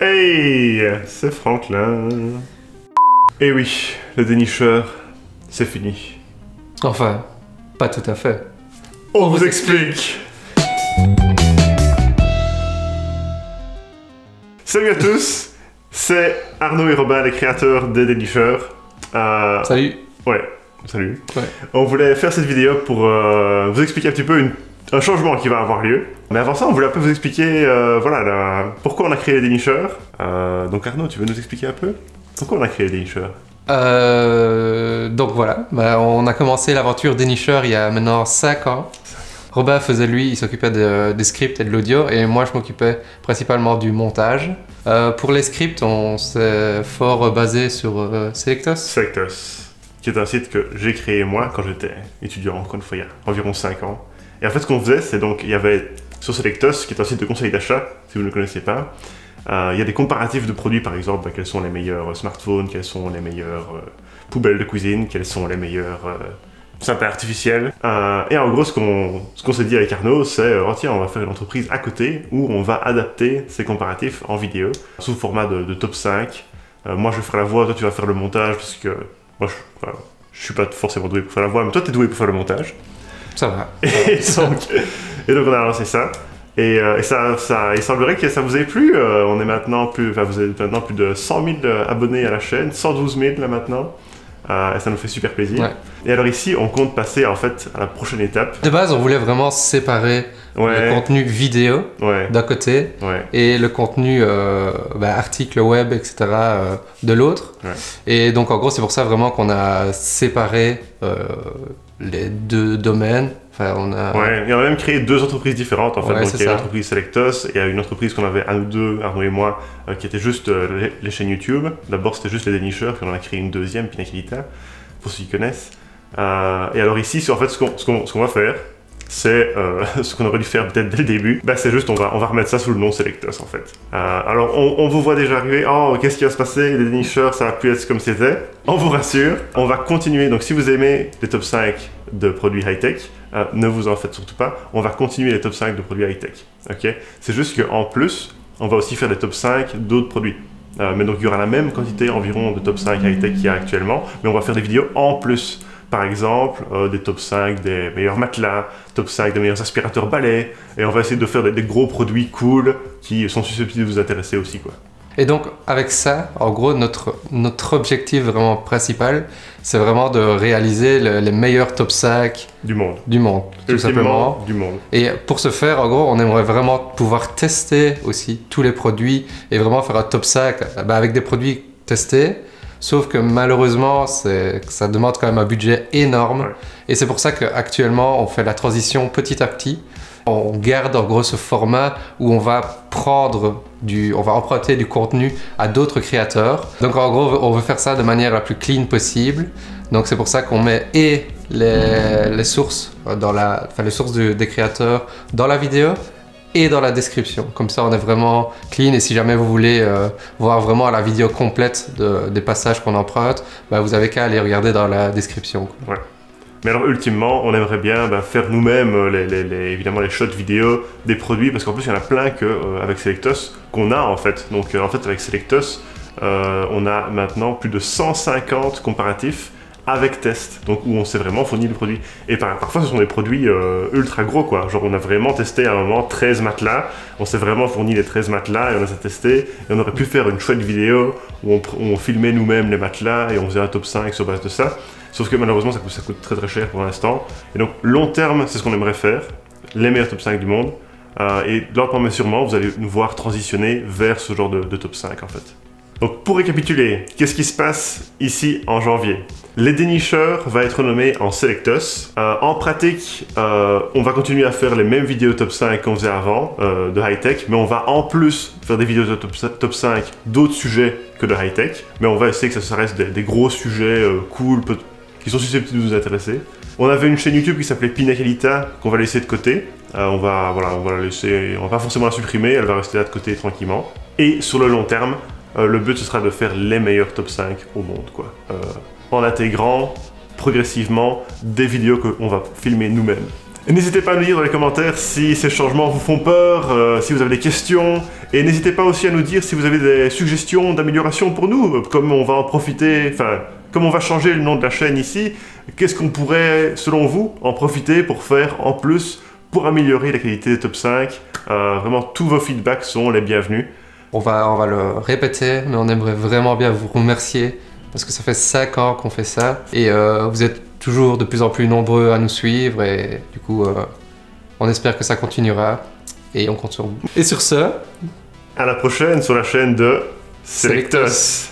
Hey, c'est Franklin. Et oui, le dénicheur, c'est fini. Enfin, pas tout à fait. On vous explique. Salut à tous, c'est Arnaud et Robin, les créateurs des dénicheurs. Salut. Ouais, salut. Ouais. On voulait faire cette vidéo pour vous expliquer un petit peu un changement qui va avoir lieu. Mais avant ça, on voulait un peu vous expliquer pourquoi on a créé les dénicheurs. Donc Arnaud, tu veux nous expliquer un peu pourquoi on a créé les dénicheurs? Donc voilà, on a commencé l'aventure dénicheur il y a maintenant 5 ans. Robin faisait il s'occupait des scripts et de l'audio, et moi je m'occupais principalement du montage. Pour les scripts, on s'est fort basé sur Selectos. Selectos, qui est un site que j'ai créé moi quand j'étais étudiant, encore une fois il y a environ 5 ans. Et en fait ce qu'on faisait, c'est donc, il y avait sur Selectos, qui est un site de conseil d'achat, si vous ne le connaissez pas, il y a des comparatifs de produits, par exemple, quels sont les meilleurs smartphones, quelles sont les meilleures poubelles de cuisine, quels sont les meilleurs synthés artificiels. Et en gros, ce qu'on s'est dit avec Arnaud, c'est oh tiens, on va faire une entreprise à côté où on va adapter ces comparatifs en vidéo sous format de top 5. Moi, je vais faire la voix, toi, tu vas faire le montage, parce que moi, je suis pas forcément doué pour faire la voix, mais toi, tu es doué pour faire le montage. Ça va. Et donc, on a lancé ça. Et il semblerait que ça vous ait plu. On est maintenant vous êtes maintenant plus de 100 000 abonnés à la chaîne, 112 000 là maintenant. Et ça nous fait super plaisir. Ouais. Et alors ici, on compte passer en fait à la prochaine étape. De base, on voulait vraiment séparer le contenu vidéo d'un côté et le contenu article web, etc. De l'autre. Et donc en gros, c'est pour ça vraiment qu'on a séparé les deux domaines. Enfin, et on a même créé deux entreprises différentes en fait. Donc il y a l'entreprise Selectos et il y a une entreprise qu'on avait à nous deux, Arnaud et moi, qui était juste les chaînes YouTube. D'abord c'était juste les dénicheurs, puis on en a créé une deuxième, Pinakilita, pour ceux qui connaissent. Et alors ici, en fait, ce qu'on va faire, c'est ce qu'on aurait dû faire peut-être dès le début. C'est juste on va remettre ça sous le nom Selectos en fait. Alors on vous voit déjà arriver. Oh, qu'est-ce qui va se passer? Les dénicheurs, ça va plus être comme c'était. On vous rassure, on va continuer. Donc si vous aimez les top 5 de produits high-tech, ne vous en faites surtout pas. On va continuer les top 5 de produits high-tech. Okay, c'est juste qu'en plus, on va aussi faire des top 5 d'autres produits. Mais donc il y aura la même quantité environ de top 5 high-tech qu'il y a actuellement, mais on va faire des vidéos en plus. Par exemple, des top 5 des meilleurs matelas, top 5 des meilleurs aspirateurs balais, et on va essayer de faire des gros produits cool qui sont susceptibles de vous intéresser aussi, quoi. Et donc, avec ça, en gros, notre objectif vraiment principal, c'est vraiment de réaliser les meilleurs top 5 du monde. Tout simplement. Du monde. Et pour ce faire, en gros, on aimerait vraiment pouvoir tester aussi tous les produits et vraiment faire un top 5 avec des produits testés. Sauf que malheureusement, ça demande quand même un budget énorme. Et c'est pour ça qu'actuellement, on fait la transition petit à petit. On garde en gros ce format où on va emprunter du contenu à d'autres créateurs. Donc en gros, on veut faire ça de manière la plus clean possible. Donc c'est pour ça qu'on met les sources, les sources des créateurs dans la vidéo et dans la description. Comme ça, on est vraiment clean. Et si jamais vous voulez voir vraiment la vidéo complète des passages qu'on emprunte, vous avez qu'à aller regarder dans la description. Ouais. Mais alors, ultimement, on aimerait bien faire nous-mêmes évidemment les shots vidéo des produits, parce qu'en plus, il y en a plein avec Selectos qu'on a en fait. Donc, en fait, avec Selectos, on a maintenant plus de 150 comparatifs avec test, donc où on s'est vraiment fourni le produit. Et parfois ce sont des produits ultra gros quoi, genre on a vraiment testé à un moment 13 matelas, on s'est vraiment fourni les 13 matelas et on les a testés, et on aurait pu faire une chouette vidéo où on filmait nous-mêmes les matelas et on faisait un top 5 sur base de ça, sauf que malheureusement ça coûte très très cher pour l'instant. Et donc long terme, c'est ce qu'on aimerait faire, les meilleurs top 5 du monde, et lentement mais sûrement vous allez nous voir transitionner vers ce genre de top 5 en fait. Donc pour récapituler, qu'est-ce qui se passe ici en janvier? Les dénicheurs va être nommé en Selectos. En pratique, on va continuer à faire les mêmes vidéos top 5 qu'on faisait avant de high-tech, mais on va en plus faire des vidéos de top 5 d'autres sujets que de high-tech, mais on va essayer que ça reste des gros sujets cool, qui sont susceptibles de nous intéresser. On avait une chaîne YouTube qui s'appelait Pinakilita, qu'on va laisser de côté. On va la laisser, on va pas forcément la supprimer, elle va rester là de côté tranquillement. Et sur le long terme, le but ce sera de faire les meilleurs top 5 au monde, quoi. En intégrant progressivement des vidéos qu'on va filmer nous-mêmes. Et n'hésitez pas à nous dire dans les commentaires si ces changements vous font peur, si vous avez des questions, et n'hésitez pas aussi à nous dire si vous avez des suggestions d'amélioration pour nous, comme on va en profiter, enfin, comme on va changer le nom de la chaîne ici, qu'est-ce qu'on pourrait, selon vous, en profiter pour faire en plus, pour améliorer la qualité des top 5. Vraiment, tous vos feedbacks sont les bienvenus. On va le répéter, mais on aimerait vraiment bien vous remercier, parce que ça fait 5 ans qu'on fait ça, et vous êtes toujours de plus en plus nombreux à nous suivre, et du coup, on espère que ça continuera, et on compte sur vous. Et sur ce, à la prochaine sur la chaîne de Selectos.